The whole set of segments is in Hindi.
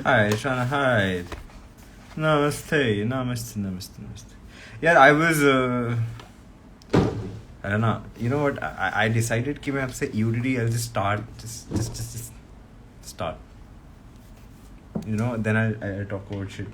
Hi, Shana. Hi. Namaste. Namaste. Namaste. Namaste. Yeah, I was. I don't know. You know what? I decided कि मैं आपसे UDD. I'll just start. Just start. You know. Then I'll talk about shit.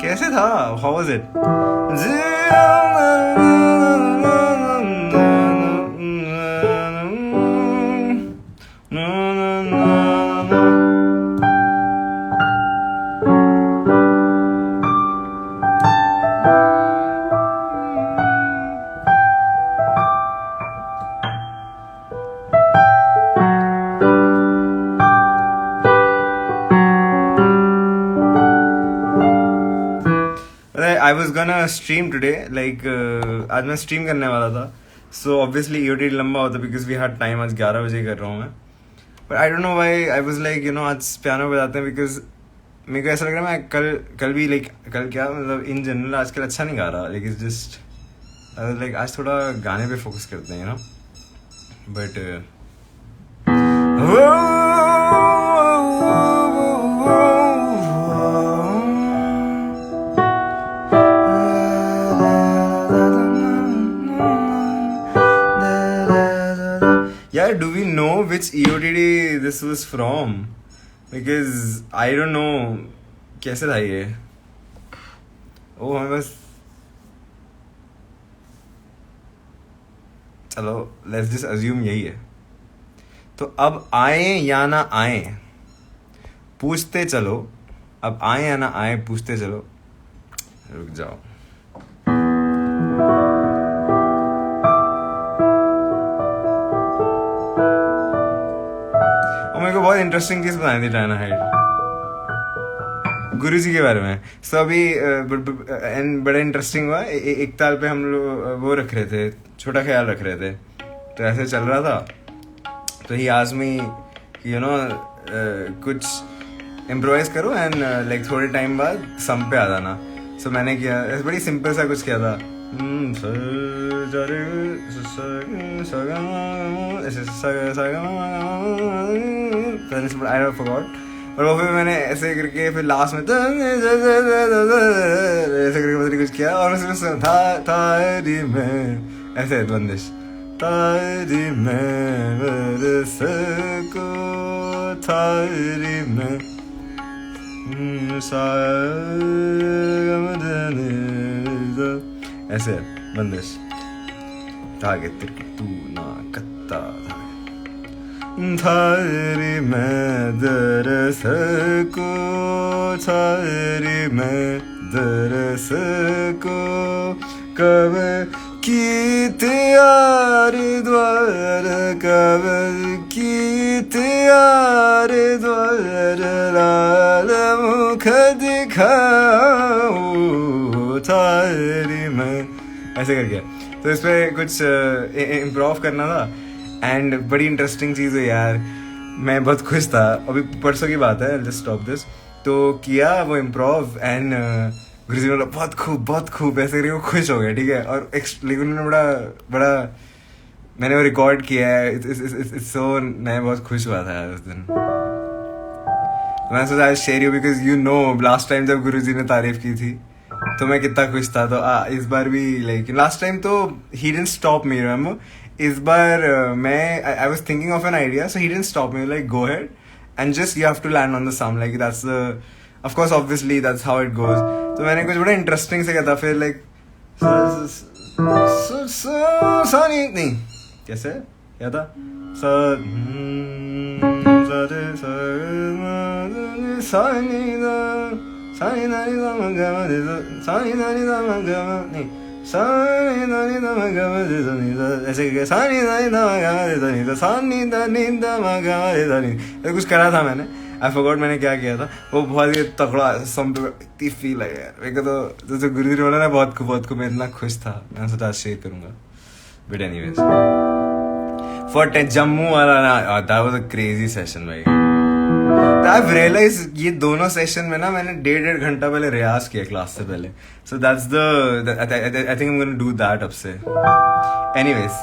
कैसे था? How was it? I was gonna stream today, like आज मैं stream करने वाला था, so obviously EOT लंबा होता because we had time. आज 11 बजे कर रहा हूँ मैं, but I don't know why I was like आज piano बजाते हैं because मेरे को ऐसा लग रहा है मैं कल भी कल क्या मतलब in general आजकल अच्छा नहीं गा रहा, like it's just I was like आज थोड़ा गाने पे focus करते हैं but Yeah, do we know which EOTD this was from? Because I don't know. कैसे था ये? Oh, हमें बस चलो let's just assume यही है. तो अब आए या ना आए पूछते चलो. अब आए या ना आए पूछते चलो. रुक जाओ. मेरे को बहुत इंटरेस्टिंग चीज बताई थी डायना हाइड गुरुजी के बारे में. सो अभी बड़ा इंटरेस्टिंग हुआ. एक ताल पे हम लोग वो रख रहे थे, छोटा ख्याल रख रहे थे, तो ऐसे चल रहा था. तो ही आज में कुछ इम्प्रोवाइज करो एंड लाइक थोड़े टाइम बाद सम पे आ जाना. सो मैंने किया, बड़ी सिंपल सा कुछ किया था. I forgot. और वो फिर मैंने ऐसे करके फिर लास्ट में ऐसे करके पता नहीं कुछ किया और उसमें थारी में ऐसे बंदिश थारी में को थारी में ऐसे बंदिश धागे तिरकी तू ना कत्ता थारी में दरस को थारी में दरस को कब की त्यार द्वार कब की त्यार द्वार लाल मुख दिखाओ थारी में ऐसे करके. तो इस पे कुछ इम्प्रोव करना था एंड बड़ी इंटरेस्टिंग चीज़ है यार. मैं बहुत खुश था. अभी परसों की बात है, जस्ट स्टॉप दिस. तो किया वो इम्प्रोव एंड गुरुजी ने बोला बहुत खूब ऐसे करके वो खुश हो गया. ठीक है. और लेकिन उन्होंने बड़ा मैंने वो रिकॉर्ड किया है. इट्स सो मैं बहुत खुश हुआ था यार उस दिन. मैं सोचा I share you because you know last time जब गुरुजी ने तारीफ की थी तो मैं कितना खुश था. तो इस बार भी लाइक लास्ट टाइम तो he didn't stop me. Remember इस बार मैं I was thinking of an idea so he didn't stop me. Like go ahead and just you have to land on the sound. Like that's of course obviously that's how it goes. तो मैंने कुछ बड़ा इंटरेस्टिंग से किया था. फिर लाइक नहीं कैसे क्या था सानी दा नी दा मा गा मा दे दा नी दा, ऐसे करके सानी दा नी दा मा गा मा दे दा नी दा, सानी दा नी दा मा गा मा दे दा नी, तो कुछ करा था मैंने, आई फॉरगॉट मैंने क्या किया था। वो बहुत ही तगड़ा सम पे इतनी फील है यार मेरे को। तो जो गुरु जी बोला ना बहुत को मैं इतना खुश था, मैंने सोचा आज शेयर करूंगा। बट एनीवेज फॉर जम्मू वाला ना, that was a crazy session भाई। I've realized ये दोनों सेशन में ना मैंने 1.5 घंटा पहले रियाज किया क्लास से पहले, so that's the I think I'm gonna do that अब से। Anyways,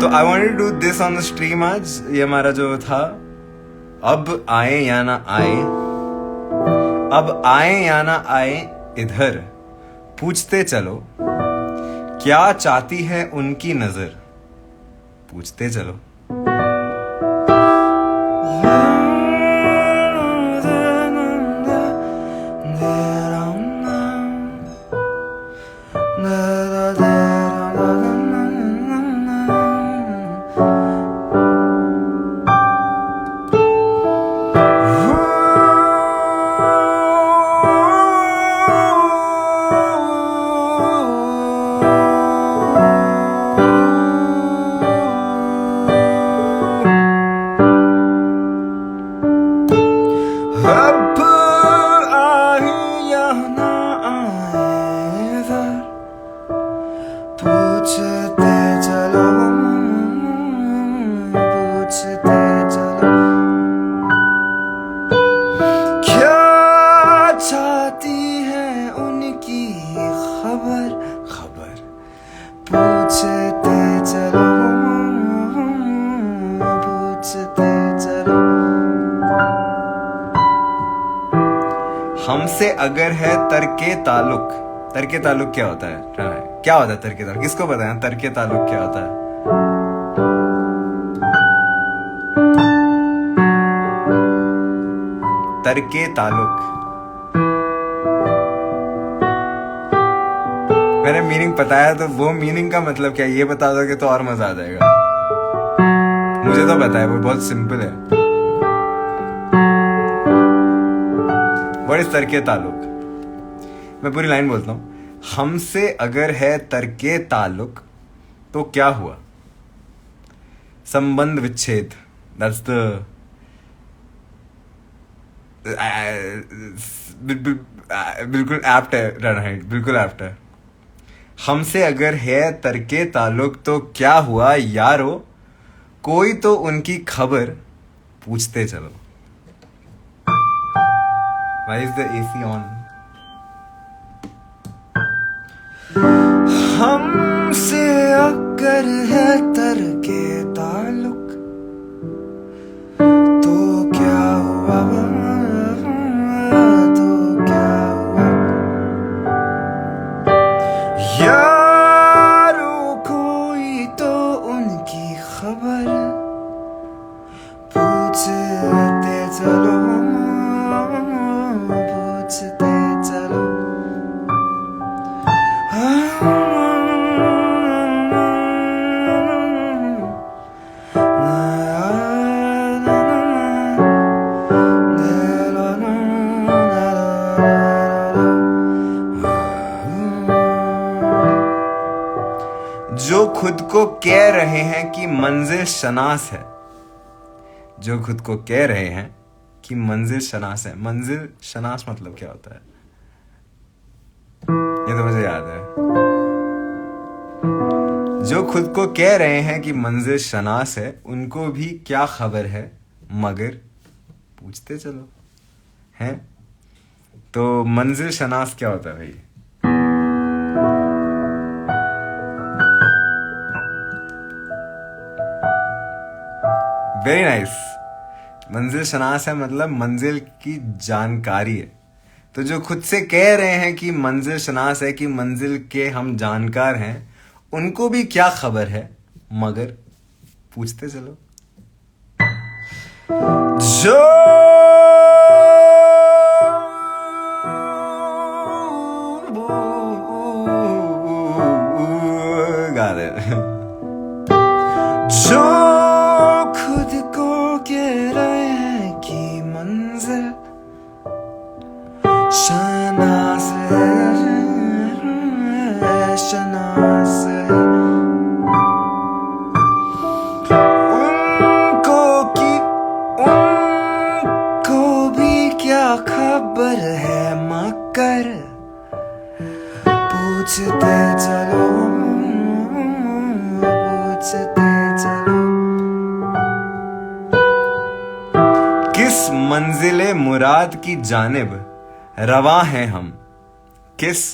तो I wanted to do this on the stream आज। ये हमारा जो था, अब आए या ना आए, अब आए या ना आए इधर, पूछते चलो क्या चाहती है उनकी नजर, पूछते चलो। हमसे अगर है तरके ताल्लुक, तरके ताल्लुक क्या होता है? क्या होता है तरके ताल्लुक? किसको पता है तरके ताल्लुक क्या होता है? तरके ताल्लुक मैंने मीनिंग पता है, तो वो मीनिंग का मतलब क्या ये बता दोगे तो और मजा आ जाएगा। मुझे तो पता है, वो बहुत सिंपल है। व्हाट इज तरके ताल्लुक? मैं पूरी लाइन बोलता हूं। हमसे अगर है तरके ताल्लुक तो क्या हुआ? संबंध विच्छेद। दैट्स द बिल्कुल एप्ट है, राइट, बिल्कुल एप्ट है। हमसे अगर है तरके ताल्लुक तो क्या हुआ यारो, कोई तो उनकी खबर पूछते चलो। Why is the AC on? हमसे अगर है तरके ताल्लुक तो क्या हुआ, तो क्या हुआ यारो, कोई तो उनकी खबर पूछते चलो, पूछते चलो। जो खुद को कह रहे हैं कि मंजिल शनास है, जो खुद को कह रहे हैं कि मंजिल शनास है। मंजिल शनास मतलब क्या होता है? ये तो मुझे याद है। जो खुद को कह रहे हैं कि मंजिल शनास है, उनको भी क्या खबर है मगर पूछते चलो। हैं तो मंजिल शनास क्या होता है भाई? Very nice. मंजिल शनास है मतलब मंजिल की जानकारी है। तो जो खुद से कह रहे हैं कि मंजिल शनास है, कि मंजिल के हम जानकार हैं, उनको भी क्या खबर है मगर पूछते चलो। जो गा दे, जो खुद को कह रहे हैं कि मंजिल शनास है, शनास पूछते चलो, पूछते चलो। किस मंजिले मुराद की जानिब रवा हैं हम, किस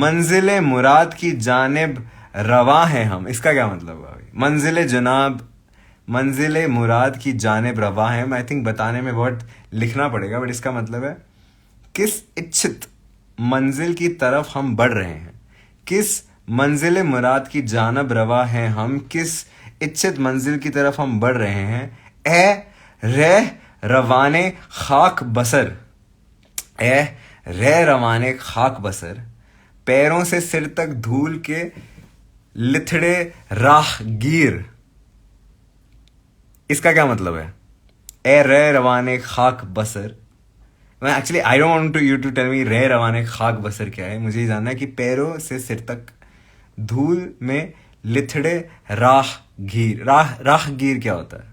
मंजिले मुराद की जानिब रवा हैं हम। इसका क्या मतलब हुआ? मंजिले जनाब, मंजिले मुराद की जानिब रवा है। आई थिंक बताने में बहुत लिखना पड़ेगा, बट इसका मतलब है किस इच्छित मंजिल की तरफ हम बढ़ रहे हैं, किस मंजिले मुराद की जानिब रवा हैं हम, किस इच्छित मंजिल की तरफ हम बढ़ रहे हैं। ए रह रवाने खाक बसर, ए रह रवाने खाक बसर, पैरों से सिर तक धूल के लिथड़े राहगीर। इसका क्या मतलब है? ए रे रवाने खाक बसर। मैं actually I don't want you to tell me रे रवाने खाक बसर क्या है। मुझे ये जानना है कि पैरों से सिर तक धूल में लिथड़े राहगीर, राहगीर क्या होता है?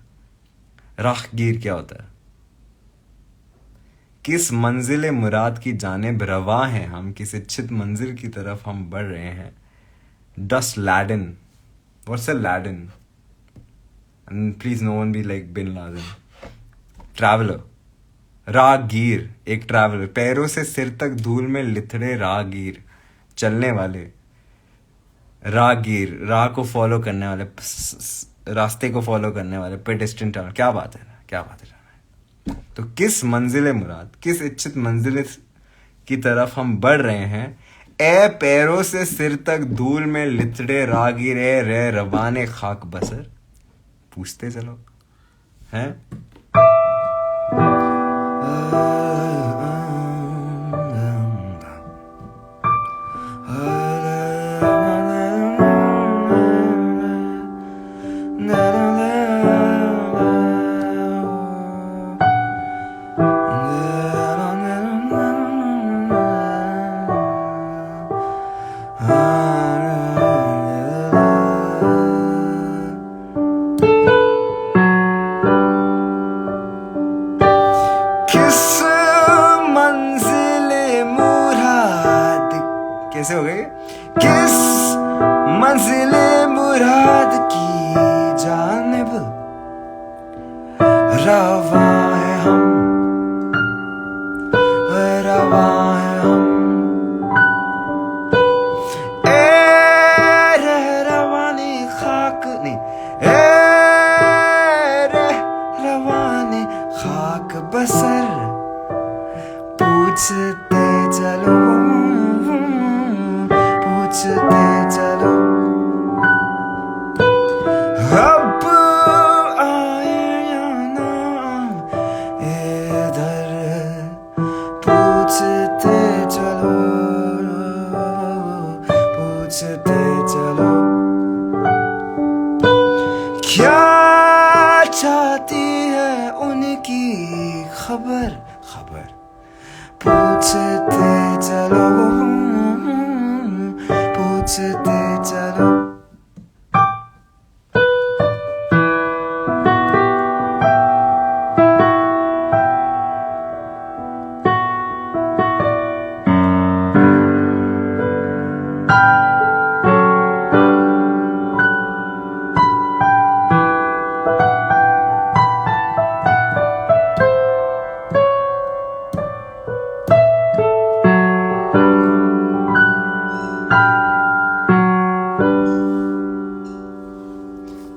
राहगीर क्या होता है? किस मंजिल मुराद की जानिब रवा हैं हम, किस इच्छित मंजिल की तरफ हम बढ़ रहे हैं। Dust laden, what's a laden? And please no one be like Bin Laden. Traveler, राहगीर, एक ट्रैवलर। पैरों से सिर तक धूल में लिथड़े राहगीर, चलने वाले। राहगीर, राह को फॉलो करने वाले, रास्ते को फॉलो करने वाले, पेडेस्ट्रियन ट्रैवलर। क्या बात है, क्या बात है। तो किस मंजिल मुराद, किस इच्छित मंजिल की तरफ हम बढ़ रहे हैं। ए पैरों से सिर तक धूल में लिथड़े राहगीर, ए रे रवाने खाक बसर। पूछते चलो हैं। कैसे हो गए? किस मंजिले मुराद की जानिब रवा है हम, रवा है हम। ए रे रवाने खाक नहीं, ए रे रवाने खाक बसर, पूछते चलो, पूछते चलो। अब आए या ना इधर, पूछते चलो, पूछते चलो। क्या चाहती है उनकी खबर, खबर, पूछते चलो, पूछते चलो।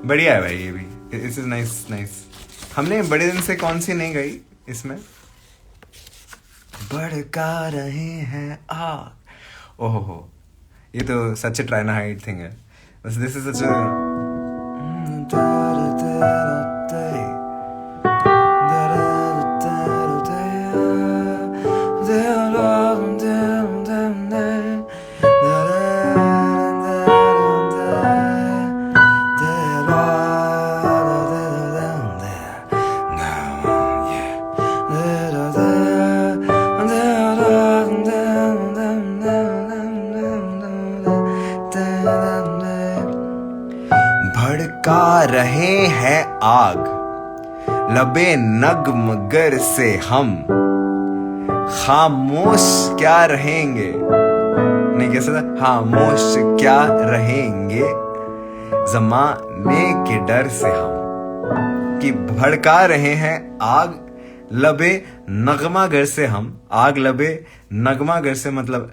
बढ़िया है भाई, ये भी इट्स नाइस नाइस। हमने बड़े दिन से कौन सी नहीं गई इसमें। भड़का रहे हैं आग। ओहो, ये तो सच ट्राई ना हाइड थिंग है। बस दिस इज सच भड़का रहे हैं आग, लबे नगमगर से हम खामोश क्या रहेंगे। नहीं कैसा था, खामोश क्या रहेंगे जमाने के डर से हम, कि भड़का रहे हैं आग लबे नगमागर से हम। आग लबे नगमागर से मतलब,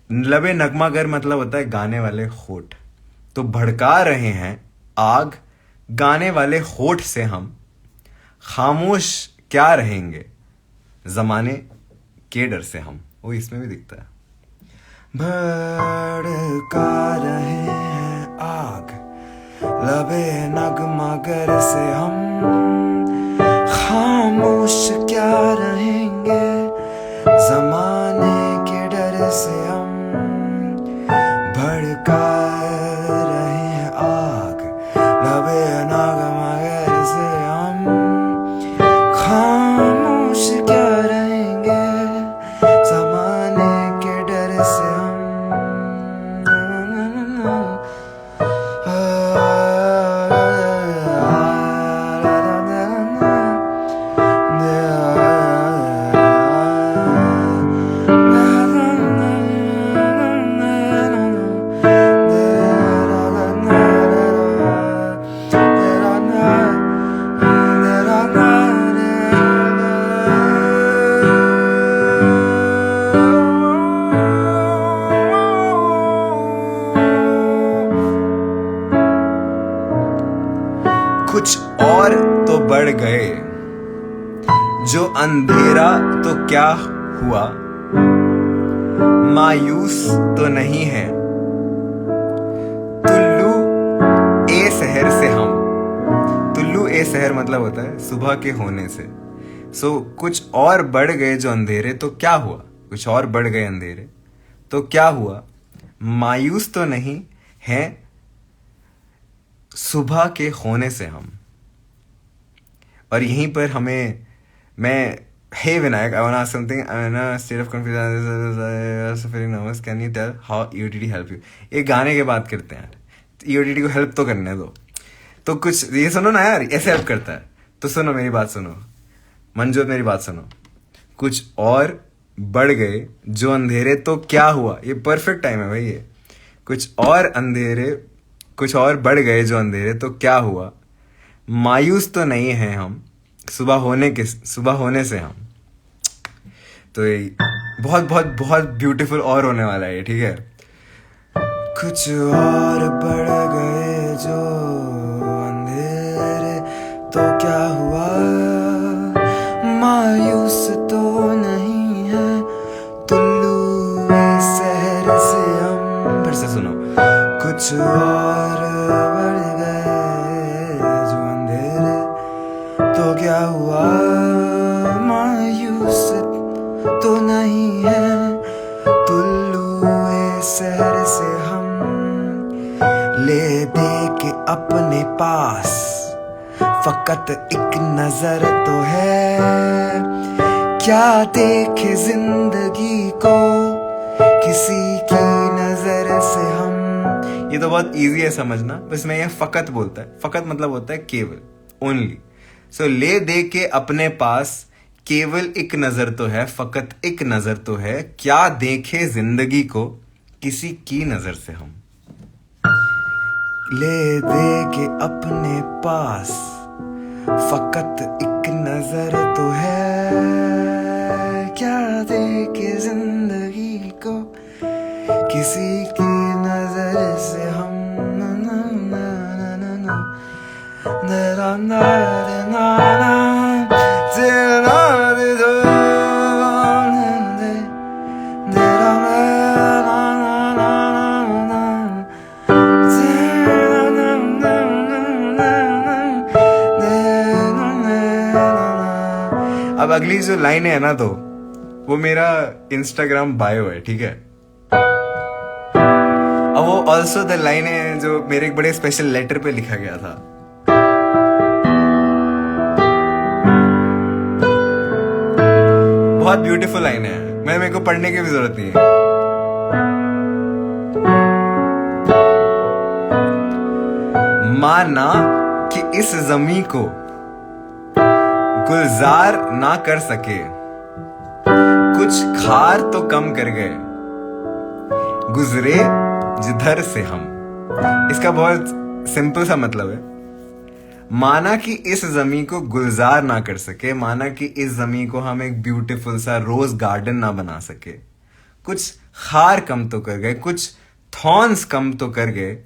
लबे नगमागर मतलब होता है गाने वाले होठ। तो भड़का रहे हैं आग गाने वाले होठ से हम, खामोश क्या रहेंगे जमाने के डर से हम। वो इसमें भी दिखता है। भड़का रहे हैं आग लबे नगमागर से हम, खामोश क्या रहेंगे जमाने के डर से हम। भड़का रहे हैं आग लबे नगमागर से हम, खामोश क्या रहेंगे जमाने के डर से हम। कुछ और तो बढ़ गए जो अंधेरा तो क्या हुआ, मायूस तो नहीं है तुल्लू ए शहर से हम। तुल्लू ए शहर मतलब होता है सुबह के होने से। सो कुछ और बढ़ गए जो अंधेरे तो क्या हुआ, कुछ और बढ़ गए अंधेरे तो क्या हुआ, मायूस तो नहीं है सुबह के होने से हम। और यहीं पर हमें, मैं hey Vinayak, I want to ask something, I am in a state of confusion, feeling nervous, can you tell how EOTT help you. ये गाने की बात करते हैं यार, ईओटीटी को हेल्प तो करने दो। तो कुछ ये सुनो ना यार, ऐसे हेल्प करता है। तो सुनो मेरी बात सुनो मनजोत, मेरी बात सुनो। कुछ और बढ़ गए जो अंधेरे तो क्या हुआ, ये परफेक्ट टाइम है भाई ये। कुछ और बढ़ गए जो अंधेरे तो क्या हुआ, मायूस तो नहीं है हम सुबह होने से हम। तो ये बहुत बहुत बहुत ब्यूटीफुल और होने वाला है ये, ठीक है। कुछ और बढ़ गए जो अंधेरे तो क्या हुआ, मायूस तो नहीं है तुल्लू शहर से हम। फिर से सुनो। कुछ और बढ़ गए जो अंधेरे तो क्या हुआ, मायूस तो नहीं है तुल्लू शहर से हम। ले दे के अपने पास फकत एक नजर तो है, क्या देखे जिंदगी को किसी की नजर से हम। ये तो बहुत इजी है समझना, बस मैं ये फकत बोलता है। फकत मतलब होता है केवल, ओनली। सो ले दे के अपने पास केवल एक नजर तो है, फकत एक नजर तो है, क्या देखे जिंदगी को किसी की नजर से हम। ले दे के अपने पास फकत एक नजर तो है, क्या देखे जिंदगी को किसी की नजर से हम। अब अगली जो लाइन है ना, तो वो मेरा इंस्टाग्राम बायो है, ठीक है। अब वो ऑल्सो द लाइन है जो मेरे एक बड़े स्पेशल लेटर पे लिखा गया था। बहुत ब्यूटीफुल लाइन है, मेरे को पढ़ने की भी जरूरत नहीं है। माना कि इस जमी को गुलजार ना कर सके, कुछ खार तो कम कर गए, गुजरे जिधर से हम। इसका बहुत सिंपल सा मतलब है, माना कि इस जमी को गुलजार ना कर सके, माना कि इस जमी को हम एक ब्यूटीफुल सा रोज गार्डन ना बना सके, कुछ खार कम तो कर गए, कुछ थॉर्न्स कम तो कर गए,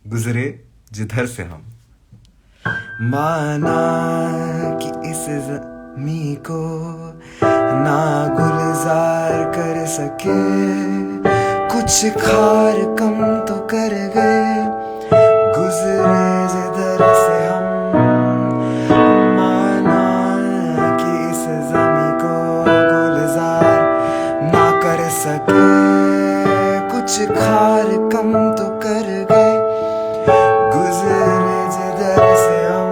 गुजरे जिधर से हम। माना कि इस जमी को ना गुलजार कर सके, कुछ खार कम तो कर गए, गुजरे जिधर से हम। माना कि इस जमी को गुलजार ना कर सके, कुछ खार कम तो कर गए, गुजरे जिधर से हम।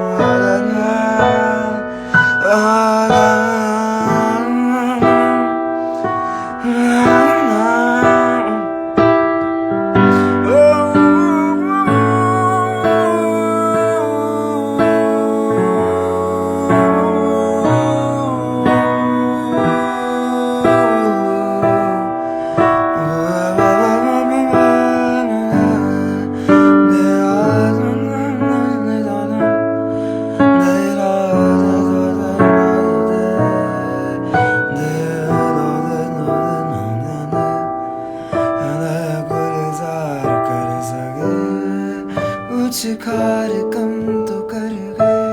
कुछ खार कम तो कर गए,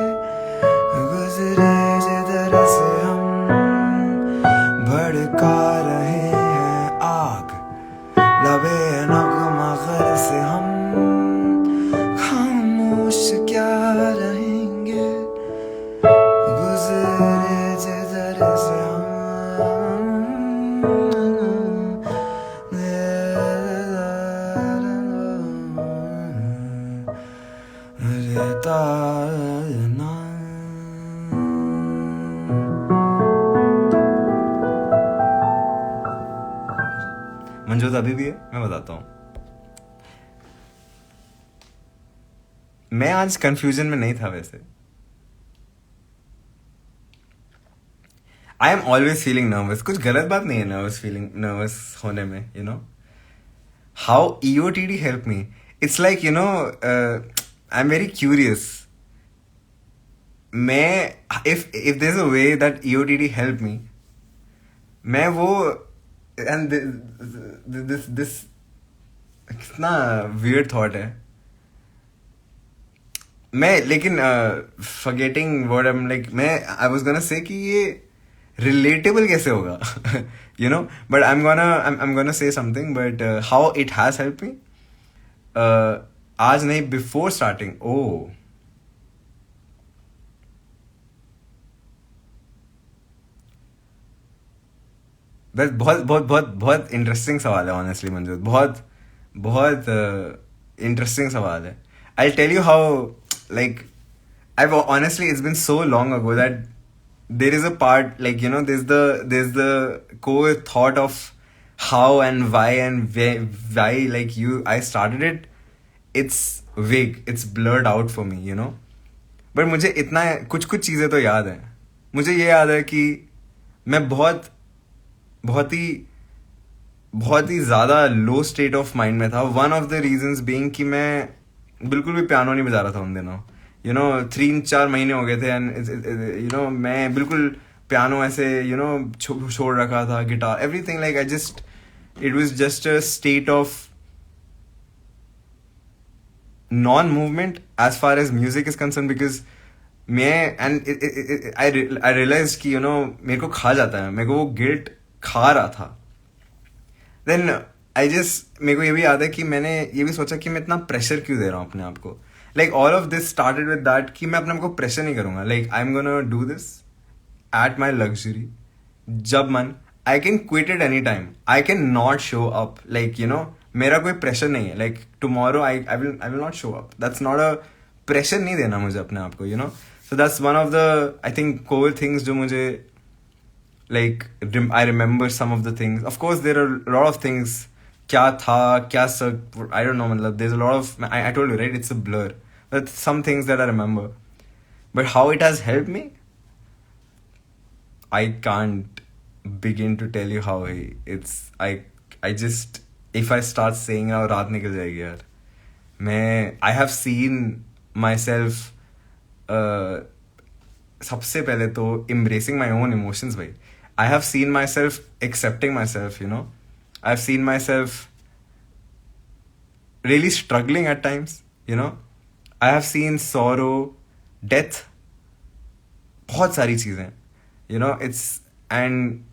गुजरे जिधर से हम। भड़का रहे हैं आग लबे नगमगर से हम, खामोश क्या रहेंगे, गुजरे जिधर से हम। मंजूर अभी भी है, मैं बताता हूँ। मैं आज कंफ्यूजन में नहीं था वैसे। I am always feeling nervous. कुछ गलत बात नहीं है नर्वस होने में, you know. How EOTD help me, it's like, you know, I am very curious. मैं if there is a way that EOTD help me, मैं वो एंड दिस कितना वियर्ड थॉट है। मैं लेकिन forgetting what I am like, मैं आई वाज गोना से कि ये रिलेटेबल कैसे होगा, you know, but I am gonna say something, but how it has help me. आज नहीं, बिफोर स्टार्टिंग, ओ बस बहुत बहुत बहुत बहुत इंटरेस्टिंग सवाल है ऑनेस्टली मंजूर, बहुत बहुत इंटरेस्टिंग सवाल है। I tell you how, like, I've honestly, it's been so long ago that there is a part, like, you know, there's the core thought of how and why like I started it. It's vague, it's blurred out for me, you know. But मुझे इतना कुछ चीज़ें तो याद है। मुझे ये याद है कि मैं बहुत ही ज़्यादा लो स्टेट ऑफ माइंड में था। One of the reasons being कि मैं बिल्कुल भी पियानो नहीं बजा रहा था उन दिनों, यू नो। 3-4 महीने हो गए थे एंड यू नो मैं बिल्कुल पियानो ऐसे, यू नो, छोड़ रखा था, guitar, everything, like I just, it was just a state of non movement as far as music is concerned, because मैं एंड आई रियलाइज कि, यू नो, मेरे को खा जाता है, मेरे को वो गिल्ट खा रहा था। देन मेरे को ये भी याद है कि मैंने ये भी सोचा कि मैं इतना प्रेशर क्यों दे रहा हूँ अपने आप को। Like all of this started with that कि मैं अपने आप को प्रेशर नहीं करूंगा। Like I am gonna do this at my luxury, जब मन, I can quit it any time, I can not show up, like, you no, मेरा कोई प्रेशर नहीं है। Like tomorrow I will not show up, that's not a pressure, नहीं देना मुझे अपने आप को, you know. So that's one of the, I think, core things जो मुझे, like, I remember some of the things. Of course there are a lot of things, क्या था, क्या सब, I don't know, मतलब there's a lot of, I told you, right, it's a blur, but some things that I remember. But how it has helped me, I can't begin to tell you how it's, I just if I start saying now, रात निकल जाएगी यार. I have seen myself सबसे पहले तो embracing my own emotions भाई. I have seen myself accepting myself, you know. I've seen myself really struggling at times, you know. I have seen sorrow, death, बहुत सारी चीजें, you know. It's and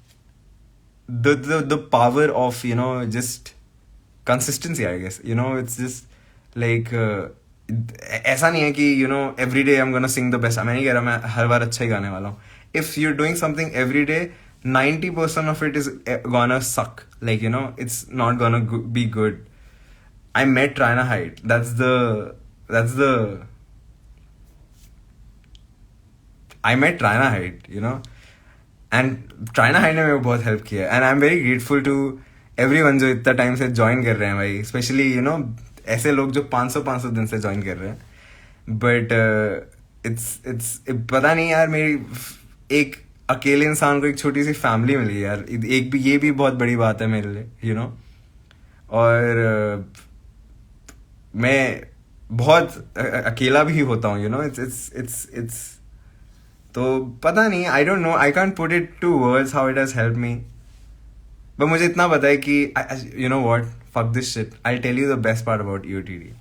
the power of, you know, just consistency, I guess, you know. It's just like ऐसा नहीं है कि, you know, every day I'm gonna sing the best. मैं नहीं कह रहा मैं हर बार अच्छा ही गाने वाला हूँ. If you're doing something every day, 90% of it is gonna suck. Like, you know, it's not gonna be good. I met Trina Hyde. I met Trina Hyde, you know. And Trina Hyde ने मेरे को बहुत हेल्प किया. And I'm very grateful to everyone जो इतना टाइम से ज्वाइन कर रहे हैं भाई. Especially, you know, ऐसे लोग जो 500 दिन से ज्वाइन कर रहे हैं. But it's पता नहीं यार, मेरी एक अकेले इंसान को एक छोटी सी फैमिली मिली यार. एक भी, ये भी बहुत बड़ी बात है मेरे लिए, you know. और मैं बहुत अकेला भी होता हूँ, you know. It's तो पता नहीं, I don't know, I can't put it to words how it has helped me. But मुझे इतना पता है कि you know what, fuck this shit. I'll tell you the best part about EOTD.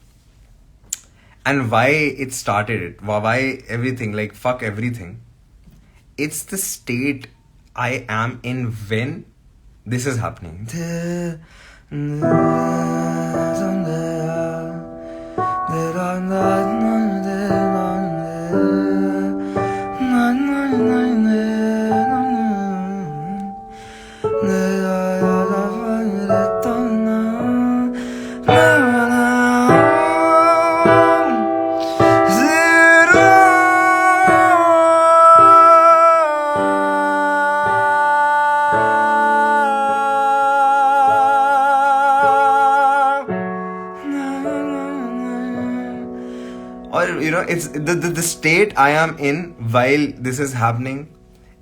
And why it started, why everything, like fuck everything. It's the state I am in when this is happening. Or, you know, it's the state I am in while this is happening.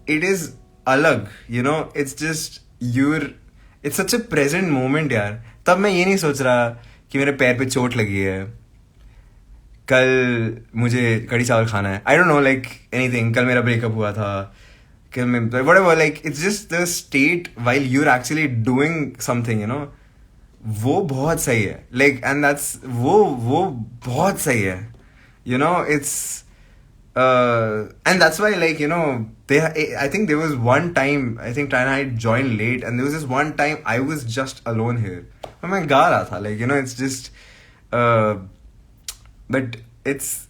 It is alag, you know. It's just it's such a present moment यार. तब मैं ये नहीं सोच रहा कि मेरे पैर पे चोट लगी है, कल मुझे कड़ी चावल खाना है. I don't know, like anything. कल मेरा ब्रेकअप हुआ था, कल मैं whatever. Like it's just the state while you're actually doing something, you know. वो बहुत सही है. Like, and that's वो बहुत सही है. You know, it's and that's why, like, you know, I think there was one time, I think Trina Hyde joined late, and there was this one time I was just alone here. और मैं गा रहा था, like, you know, it's just but it's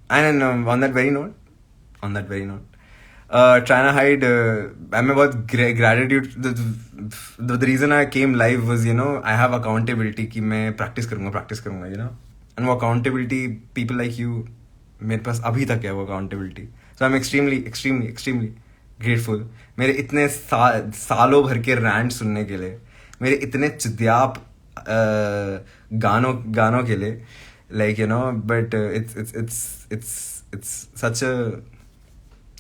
and on that very note, Trina Hyde, I'm about gratitude. The reason I came live was, you know, I have accountability कि मैं practice करूँगा, you know. And वो accountability, people like you, मेरे पास अभी तक है वो accountability. So I'm extremely grateful. मेरे इतने सालों भर के rant सुनने के लिए, मेरे इतने चिद्याप गानों के लिए, like, you know. But it's such a,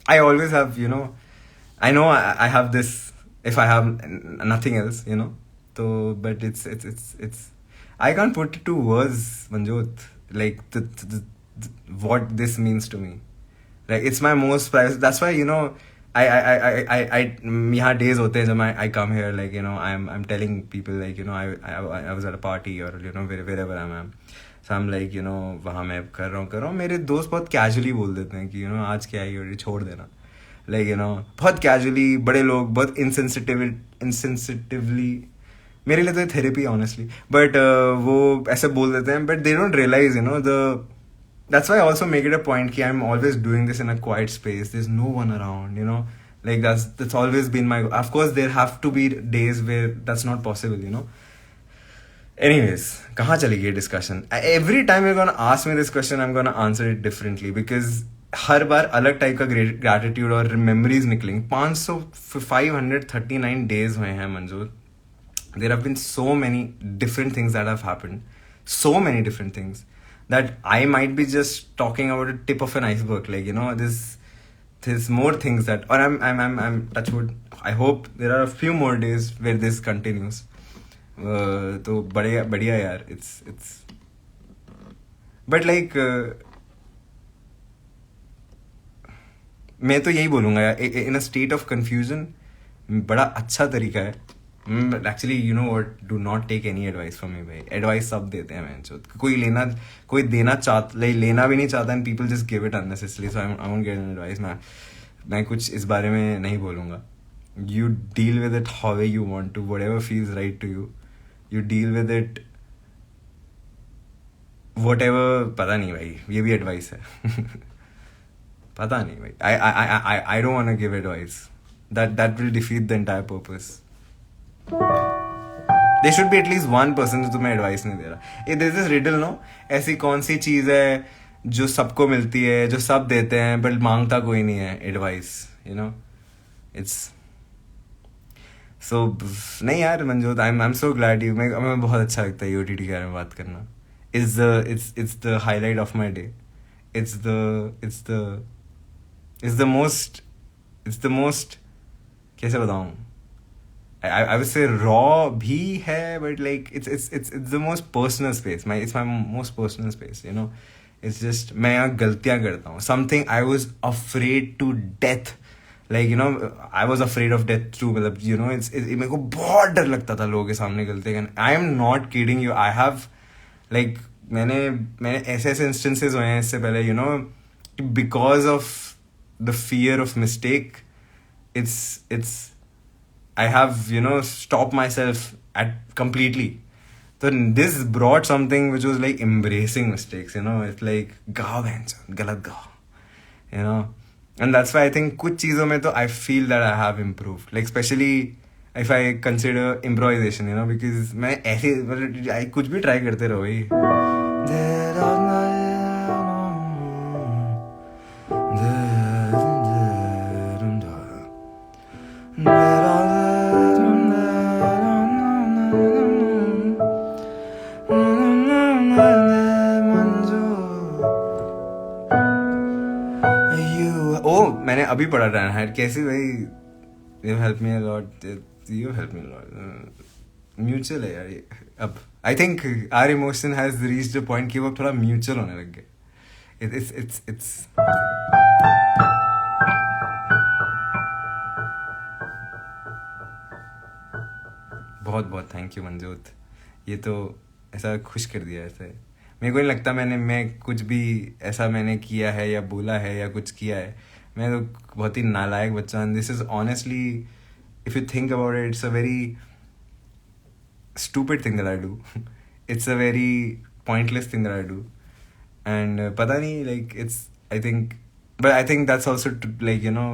I always have, you know, I know I have this if I have nothing else, you know. So but it's I can't put it to words, Manjot, like the what this means to me. Like, it's my most private. That's why, you know, I यहाँ days होते हैं जब I come here, like, you know, I'm telling people, like, you know, I was at a party, or, you know, wherever I am. So I'm like, you know, वहाँ मैं कर रहा हूँ. मेरे दोस्त बहुत casually बोल देते हैं कि, you know, आज क्या है, और छोड़ देना. Like, you know, बहुत casually, बड़े लोग बहुत insensitively, मेरे लिए तो ये थेरेपी है ऑनेस्टली, बट वो ऐसे बोल देते हैं, but they don't realize, you know, that's why I also make it a point कि I'm always doing this in a quiet space. There's no one around, you know. Like, that's always been my, of course there have to be days where that's not possible, you know. Anyways, कहाँ चली गई discussion? Every time you're gonna ask me this question, I'm gonna answer it differently, because हर बार अलग टाइप का ग्रैटिट्यूड और मेमोरीज निकलेंगे. 539 डेज हुए हैं मंजूर. There have been so many different things that have happened. So many different things that I might be just talking about a tip of an iceberg. Like, you know, there's more things that, or I'm touch wood. I hope there are a few more days where this continues. तो बढ़िया बढ़िया यार. It's but like मैं तो यही बोलूँगा यार, in a state of confusion बड़ा अच्छा तरीका है. Actually you know what, do not take any advice from me भाई. एडवाइस सब देते हैं मैं जो कोई देना चाहता, लेना भी नहीं चाहता, and people just give it unnecessarily. So I won't get an advice. मैं कुछ इस बारे में नहीं बोलूँगा. You deal with it how way you want to, whatever feels right to you, you deal with it whatever. पता नहीं भाई, ये भी एडवाइस है. पता नहीं भाई. I don't want to give advice. That will defeat the entire purpose. There should be at least one person जो तुम्हें एडवाइस नहीं दे रहा. There is this riddle, no? ऐसी कौन सी चीज़ है जो सबको मिलती है, जो सब देते हैं, बट मांगता कोई नहीं है advice. You know, it's so नहीं यार Manjot, I'm so glad you. मैं बहुत अच्छा लगता है ये OTT के बारे में बात करना. It's the highlight of my day. It's the most कैसे बताऊं, I would say raw भी है, but like it's the most personal space. It's my most personal space, you know. It's just मैं यहाँ गलतियाँ करता हूँ. Something I was afraid to death, like you know, I was afraid of death too. मतलब you know, मेरे को बहुत डर लगता था लोगों के सामने गलती करने. I am not kidding you. I have like मैंने ऐसे इंस्टेंसेस हुए हैं इससे पहले, you know, because of the fear of mistake, it's I have, you know, stopped myself at completely. So this brought something which was like embracing mistakes, you know. It's like गाओ बहनचोद, गलत गाओ, you know. And that's why I think कुछ चीज़ों में तो I feel that I have improved, like especially if I consider improvisation, you know, because मैं ऐसे मतलब कुछ भी try करते रहो भाई. मैंने अभी पढ़ा रहा है कैसे भाई. You help me a lot. You help me a lot. Mutual है यार ये. अब I think our emotion has reached a point कि वो थोड़ा म्यूचुअल होने लग गए. इट्स बहुत बहुत थैंक यू मंजोत. ये तो ऐसा खुश कर दिया. ऐसे मेरे को नहीं लगता मैं कुछ भी ऐसा मैंने किया है या बोला है या कुछ किया है. मैं तो बहुत ही नालायक बच्चा हूँ. This is honestly, if you think about it, it's a very stupid thing that I do. It's a very pointless thing that I do. And pata nahi, like it's, I think, but I think that's also like, you know,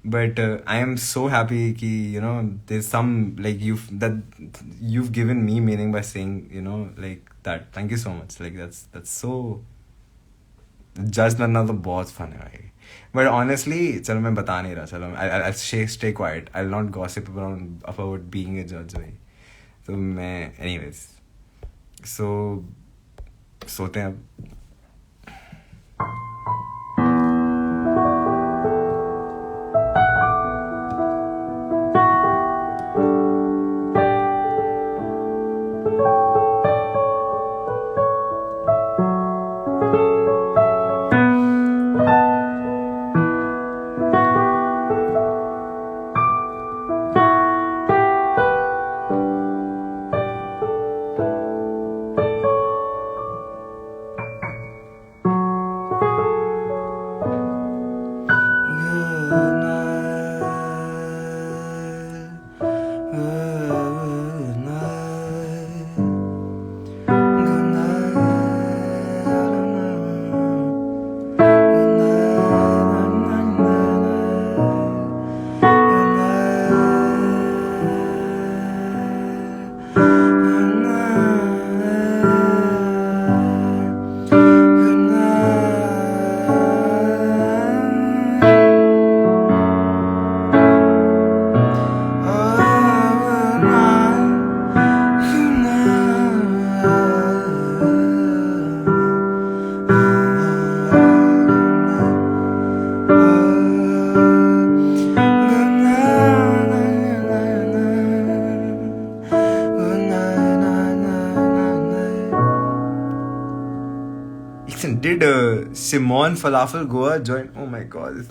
but I am so happy ki, you know, there's some like you've given me meaning by saying, you know, like that. Thank you so much. Like that's so judge करना तो बहुत fun है भाई. But honestly, चलो मैं बता नहीं रहा. चलो I'll stay quiet. I'll not gossip about being a judge भाई. तो मैं एनीवेज सोते हैं अब. did Simon Falafel Goa join? Oh my god,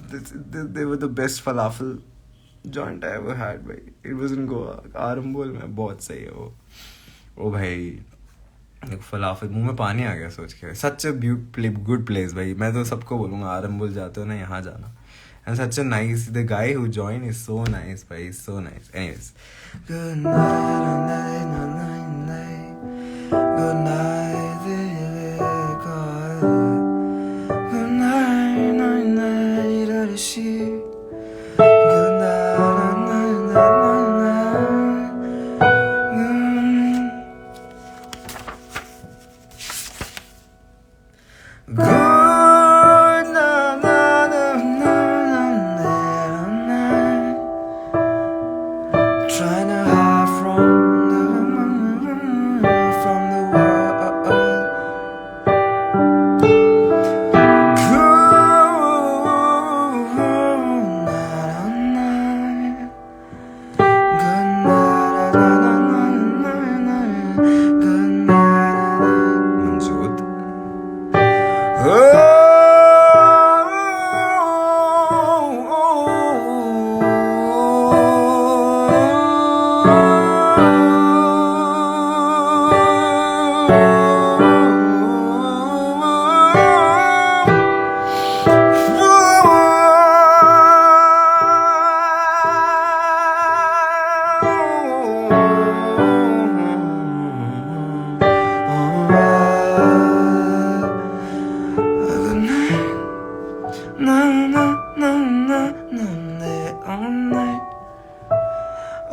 they were the best falafel joint I ever had भाई. It was in Goa. Arambol में बहुत सही है वो. ओ भाई फलाफल मुंह में पानी आ गया सोच के. सच अ गुड प्लेस भाई. मैं तो सबको बोलूँगा आरंबोल जाते हो ना यहाँ जाना. And such a nice, the guy who joined is so nice भाई, so nice. Anyways, good night, night, night, night, good night, good night, night, night, good night, night, night, night, night. Trying to hide from the world. Good night, Manzoor.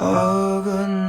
Oh, good night.